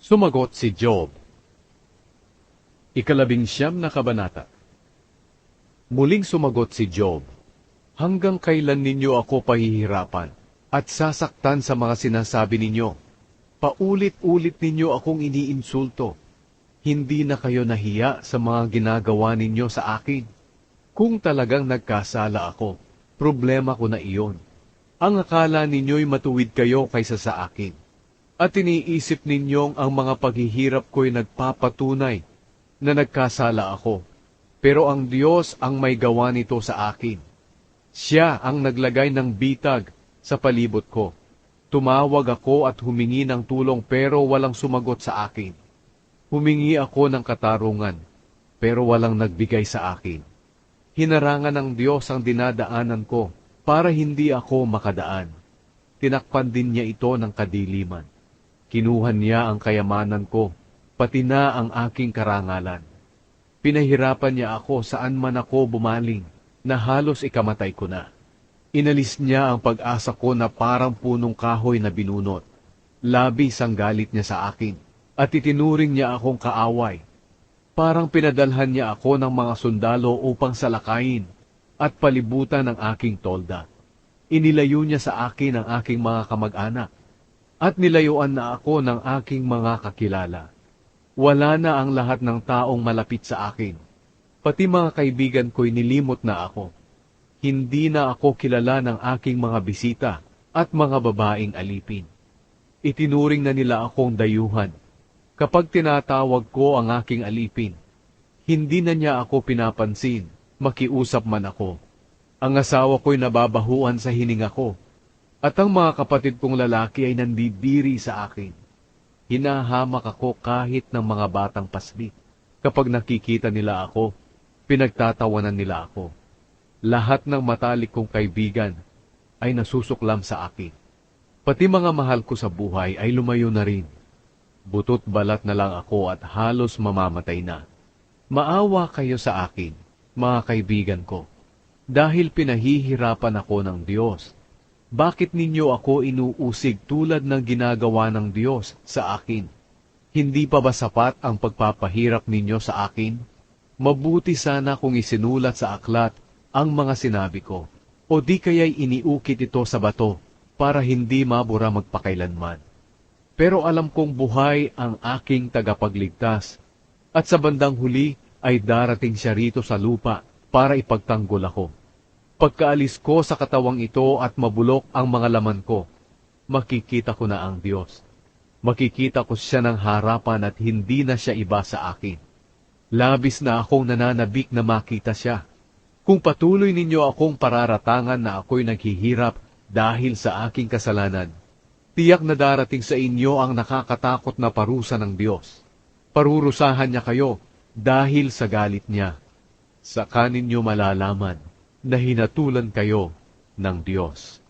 Sumagot si Job. Ikalabing-siyam na kabanata. Muling sumagot si Job, hanggang kailan ninyo ako pahihirapan at sasaktan sa mga sinasabi ninyo? Paulit-ulit ninyo akong iniinsulto. Hindi na kayo nahiya sa mga ginagawa ninyo sa akin. Kung talagang nagkasala ako, problema ko na iyon. Ang akala ninyo'y matuwid kayo kaysa sa akin. At iniisip ninyong ang mga paghihirap ko'y nagpapatunay na nagkasala ako. Pero ang Diyos ang may gawa nito sa akin. Siya ang naglagay ng bitag sa palibot ko. Tumawag ako at humingi ng tulong pero walang sumagot sa akin. Humingi ako ng katarungan pero walang nagbigay sa akin. Hinarangan ng Diyos ang dinadaanan ko para hindi ako makadaan. Tinakpan din niya ito ng kadiliman. Kinuha niya ang kayamanan ko, pati na ang aking karangalan. Pinahirapan niya ako saan man ako bumaling, na halos ikamatay ko na. Inalis niya ang pag-asa ko na parang punong kahoy na binunot. Labis ang galit niya sa akin, at itinuring niya akong kaaway. Parang pinadalhan niya ako ng mga sundalo upang salakayin at palibutan ng aking tolda. Inilayo niya sa akin ang aking mga kamag-anak, at nilayuan na ako ng aking mga kakilala. Wala na ang lahat ng taong malapit sa akin. Pati mga kaibigan ko'y nilimot na ako. Hindi na ako kilala ng aking mga bisita at mga babaeng alipin. Itinuring na nila akong dayuhan. Kapag tinatawag ko ang aking alipin, hindi na niya ako pinapansin, makiusap man ako. Ang asawa ko'y nababahuan sa hininga ko, at ang mga kapatid kong lalaki ay nandidiri sa akin. Hinahamak ako kahit ng mga batang paslit. Kapag nakikita nila ako, pinagtatawanan nila ako. Lahat ng matalik kong kaibigan ay nasusuklam sa akin. Pati mga mahal ko sa buhay ay lumayo na rin. Butot balat na lang ako at halos mamamatay na. Maawa kayo sa akin, mga kaibigan ko, dahil pinahihirapan ako ng Diyos. Bakit ninyo ako inuusig tulad ng ginagawa ng Diyos sa akin? Hindi pa ba sapat ang pagpapahirap ninyo sa akin? Mabuti sana kung isinulat sa aklat ang mga sinabi ko, o di kaya'y iniukit ito sa bato para hindi mabura magpakailanman. Pero alam kong buhay ang aking tagapagligtas, at sa bandang huli ay darating siya rito sa lupa para ipagtanggol ako. Pagkaalis ko sa katawang ito at mabulok ang mga laman ko, makikita ko na ang Diyos. Makikita ko siya ng harapan at hindi na siya iba sa akin. Labis na akong nananabik na makita siya. Kung patuloy ninyo akong pararatangan na ako'y naghihirap dahil sa aking kasalanan, tiyak na darating sa inyo ang nakakatakot na parusa ng Diyos. Parurusahan niya kayo dahil sa galit niya. Saka ninyo malalaman na hinatulan kayo ng Diyos.